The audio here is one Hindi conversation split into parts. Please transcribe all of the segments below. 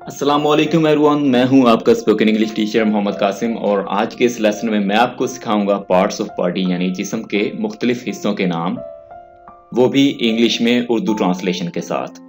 अस्सलाम वालेकुम एवरीवन, मैं हूं आपका spoken English teacher Mohammed Qasim और आज के इस लेसन में मैं आपको सिखाऊंगा पार्ट्स ऑफ बॉडी यानी जिस्म के मुख्तलिफ हिस्सों के नाम, वो भी इंग्लिश में उर्दू ट्रांसलेशन के साथ।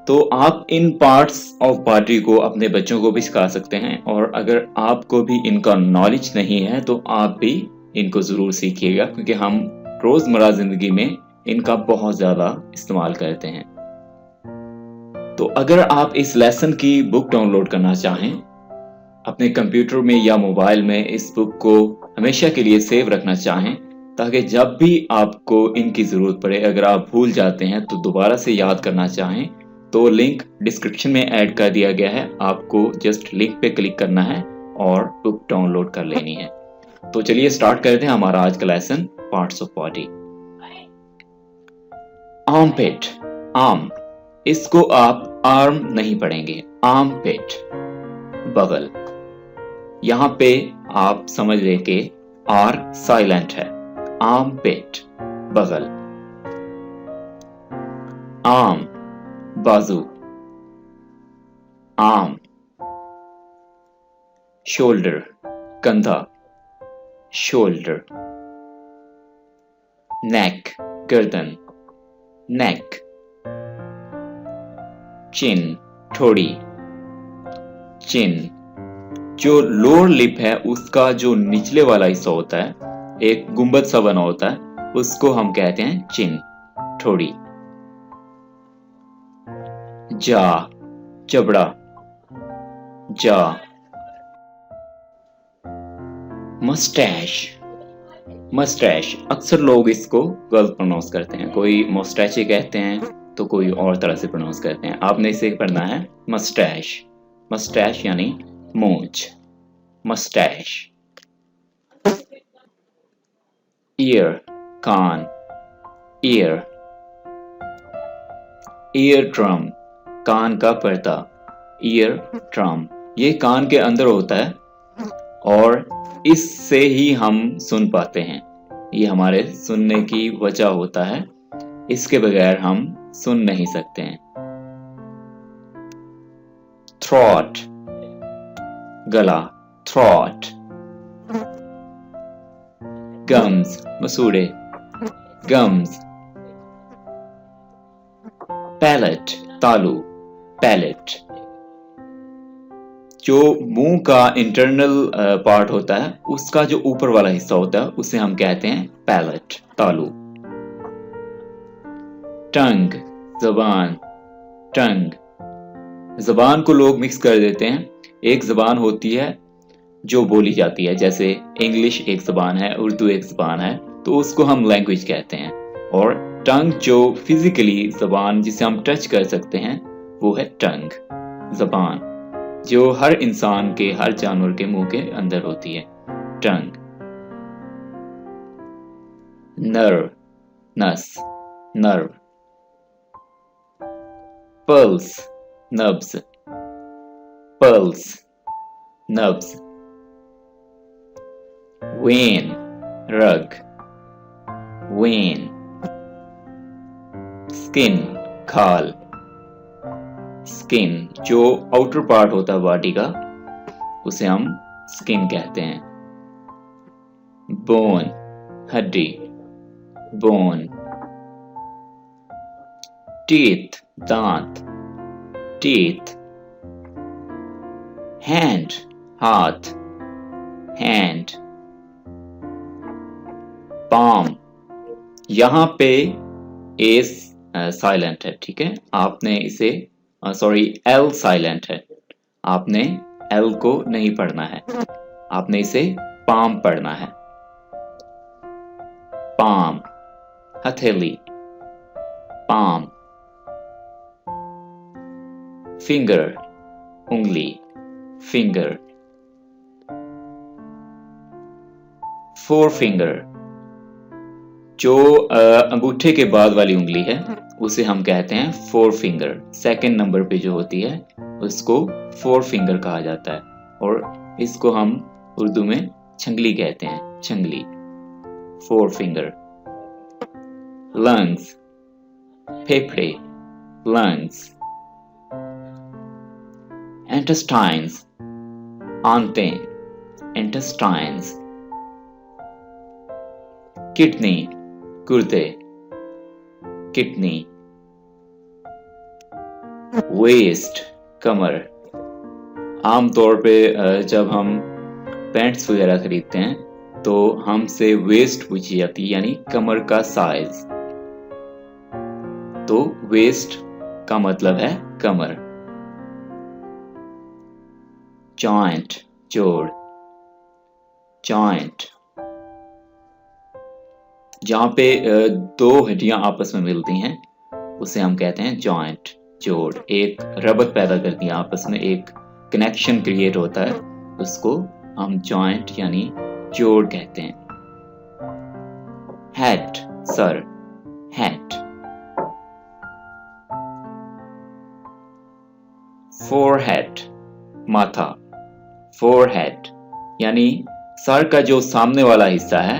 तो आप इन पार्ट्स ऑफ बॉडी को अपने बच्चों को भी सिखा सकते हैं और अगर आपको भी इनका नॉलेज नहीं है तो आप भी इनको ज़रूर सीखिएगा क्योंकि हम रोज़मर्रा ज़िंदगी में इनका बहुत ज़्यादा इस्तेमाल करते हैं। तो अगर आप इस लेसन की बुक डाउनलोड करना चाहें अपने कंप्यूटर में या मोबाइल में, इस बुक को हमेशा के लिए सेव रखना चाहें ताकि जब भी आपको इनकी ज़रूरत पड़े, अगर आप भूल जाते हैं तो दोबारा से याद करना चाहें तो लिंक डिस्क्रिप्शन में ऐड कर दिया गया है। आपको जस्ट लिंक पे क्लिक करना है और बुक डाउनलोड कर लेनी है। तो चलिए स्टार्ट करते हैं हमारा आज का lesson, parts of body. Armpit, arm, इसको आप आर्म नहीं पढ़ेंगे, आर्मपिट, बगल। यहां पे आप समझ लें कि आर साइलेंट है। आर्मपिट, बगल। आर्म, बाजू, आर्म। शोल्डर, कंधा, शोल्डर। नेक, गर्दन, नेक। चिन, ठोड़ी, चिन। जो लोअर लिप है उसका जो निचले वाला हिस्सा होता है, एक गुंबद सा बना होता है, उसको हम कहते हैं चिन, ठोड़ी। जा, जबड़ा, जा। मस्टैश, मस्टैश, अक्सर लोग इसको गलत प्रोनाउंस करते हैं, कोई मोस्टैचे कहते हैं तो कोई और तरह से प्रोनाउंस करते हैं। आपने इसे पढ़ना है मस्टैश, मस्टैश यानी मूंछ, मस्टैश। ईयर, कान, ईयर। ईयर ड्रम, कान का पर्दा, ईयर ड्रम। ये कान के अंदर होता है और इससे ही हम सुन पाते हैं, ये हमारे सुनने की वजह होता है, इसके बगैर हम सुन नहीं सकते हैं। थ्रॉट, गला, थ्रॉट। गम्स, मसूड़े, गम्स। पैलेट, तालू, पैलेट। जो मुंह का इंटरनल पार्ट होता है उसका जो ऊपर वाला हिस्सा होता है उसे हम कहते हैं पैलेट, तालू। टंग, जबान, टंग। जबान को लोग मिक्स कर देते हैं। एक जबान होती है जो बोली जाती है, जैसे इंग्लिश एक जबान है, उर्दू एक जबान है, तो उसको हम लैंग्वेज कहते हैं। और टंग जो फिजिकली जबान जिसे हम टच कर सकते हैं वो है टंग, जबान, जो हर इंसान के, हर जानवर के मुंह के अंदर होती है, टंग। नर्व, नस, नर्व। पल्स, नब्ज, पल्स, नब्ज। वेन, रग, वेन। स्किन, खाल, स्किन, जो आउटर पार्ट होता है बॉडी का उसे हम स्किन कहते हैं। बोन, हड्डी, बोन। टीथ, दांत, टीथ। हैंड, हाथ, हैंड। पाम, यहां पे एस साइलेंट है, ठीक है, आपने इसे सॉरी एल साइलेंट है, आपने एल को नहीं पढ़ना है, आपने इसे पाम पढ़ना है। पाम, हथेली, पाम। फिंगर, उंगली, फिंगर। फोर फिंगर, जो अंगूठे के बाद वाली उंगली है उसे हम कहते हैं फोर फिंगर। सेकंड नंबर पे जो होती है उसको फोर फिंगर कहा जाता है और इसको हम उर्दू में छंगली कहते हैं, छंगली, फोर फिंगर। लंग्स, फेफड़े, lungs. intestines, आंतें, intestines, kidney, गुर्दे, kidney, waist, कमर। आमतौर पे जब हम पैंट्स वगैरह खरीदते हैं तो हमसे वेस्ट पूछी जाती है, यानी कमर का साइज। तो वेस्ट का मतलब है कमर। जॉइंट, जोड़, जॉइंट, जहां पे दो हड्डियां आपस में मिलती हैं उसे हम कहते हैं जॉइंट, जोड़। एक रबत पैदा करती है आपस में, एक कनेक्शन क्रिएट होता है, उसको हम जॉइंट यानी जोड़ कहते हैं। Head, sir, head. फोरहेड, माथा, फोरहेड, यानी सर का जो सामने वाला हिस्सा है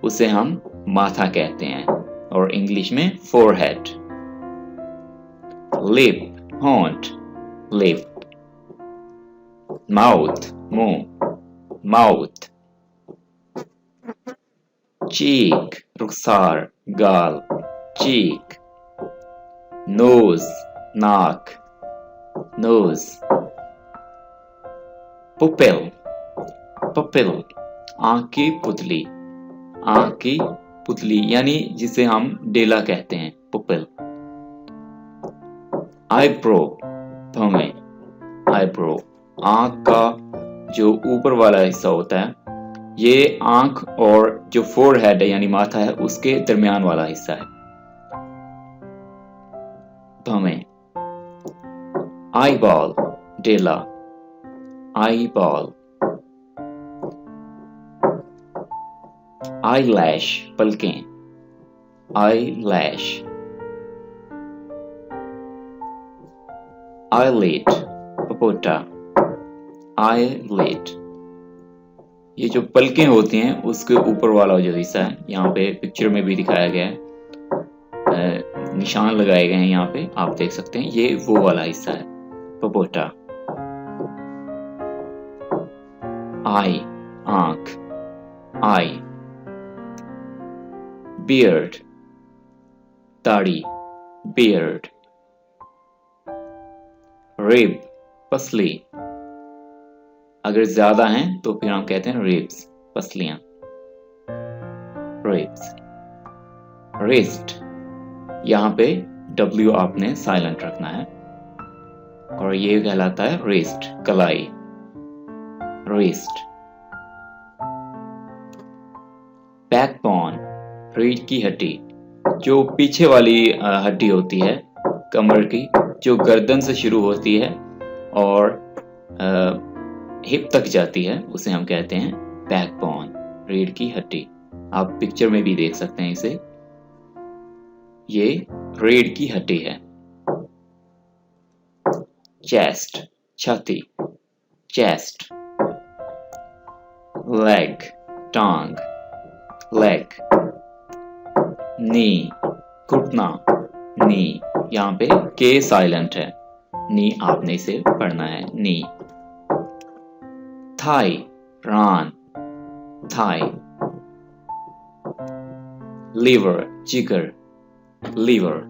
उसे हम माथा कहते हैं, और इंग्लिश में फोरहेड। लिप, होंठ, लिप। माउथ, मुंह, माउथ। चीक, रुखसार, गाल, चीक। नोज, नाक, नोज। पुपिल, पुपिल, आंख की पुतली, आंख की पुतली, यानी जिसे हम डेला कहते हैं, पुपिल। आईब्रो, भौहें, आईब्रो, आंख का जो ऊपर वाला हिस्सा होता है, ये आंख और जो फोरहेड है यानी माथा है उसके दरमियान वाला हिस्सा है, भौहें। आईबॉल, डेला, आईबॉल। आईलैश, पलकें, आईलैश। आईलिड, पपोटा, आईलिड। ये जो पलकें होती हैं उसके ऊपर वाला जो हिस्सा है, यहाँ पे पिक्चर में भी दिखाया गया है, निशान लगाए गए हैं यहाँ पे, आप देख सकते हैं, ये वो वाला हिस्सा है, पपोटा। आई, आंख, आई। बियर्ड, दाढ़ी, बियर्ड। रिब, पसली, अगर ज्यादा हैं तो फिर हम कहते हैं रिब्स, पसलियां, रिब्स। रिस्ट, यहाँ पे W आपने साइलेंट रखना है और ये कहलाता है रिस्ट, कलाई, रिस्ट। बैकबोन, रीढ़ की हड्डी, जो पीछे वाली हड्डी होती है कमर की, जो गर्दन से शुरू होती है और हिप तक जाती है, उसे हम कहते हैं बैकबोन, रीढ़ की हड्डी। आप पिक्चर में भी देख सकते हैं इसे, ये रीढ़ की हड्डी है। चेस्ट, छाती, चेस्ट। लेग, टांग, लेग। नी, घुटना, नी, यहाँ पे के साइलेंट है, नी आपने इसे पढ़ना है, नी। थाई, रान, थाई। लीवर, जिगर, लीवर।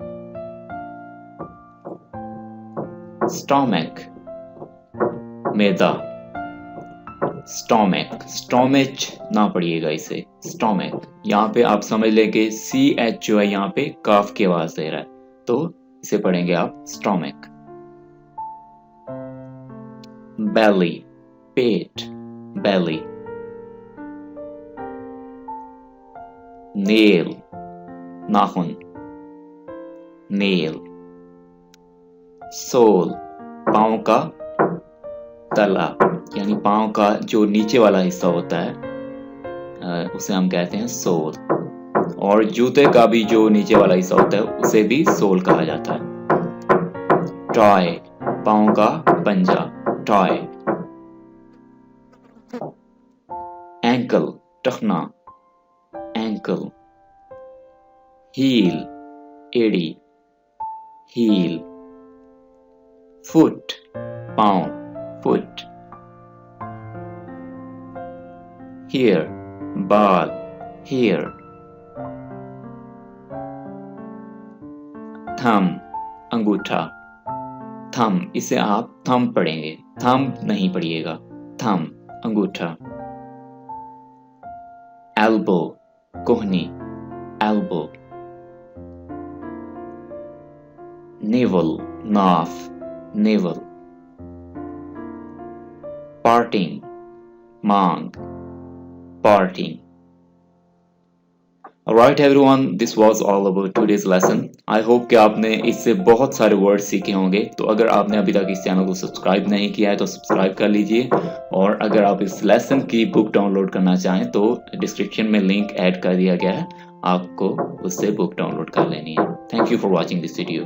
स्टोमक, मैदा, स्टोमक, स्टोमेच ना पढ़िएगा इसे, स्टोमक। यहाँ पे आप समझ लेंगे CH जो है यहाँ पे काफ की आवाज दे रहा है, तो इसे पढ़ेंगे आप स्टोमक। बेली, पेट, बेली। नेल, नाखून, नेल। सोल, पांव का तला, यानी पांव का जो नीचे वाला हिस्सा होता है उसे हम कहते हैं सोल, और जूते का भी जो नीचे वाला हिस्सा होता है उसे भी सोल कहा जाता है। टॉय, पांव का पंजा, टॉय। एंकल, टखना, एंकल। हील, एड़ी, हील। फुट, पाँव, foot. Hair, बाल, hair. Thumb, अंगूठा, thumb. इसे आप thumb पढ़ेंगे, thumb नहीं पढ़िएगा, thumb, अंगूठा. Elbow, कोहनी, elbow. Navel, नाफ, navel. Parting, मांग, parting. Alright everyone, this was all about today's lesson. I hope कि आपने इससे बहुत सारे वर्ड सीखे होंगे। तो अगर आपने अभी तक इस चैनल को सब्सक्राइब नहीं किया है तो सब्सक्राइब कर लीजिए, और अगर आप इस लेसन की बुक डाउनलोड करना चाहें तो डिस्क्रिप्शन में लिंक ऐड कर दिया गया है, आपको उससे बुक डाउनलोड कर लेनी है। Thank you for watching this video.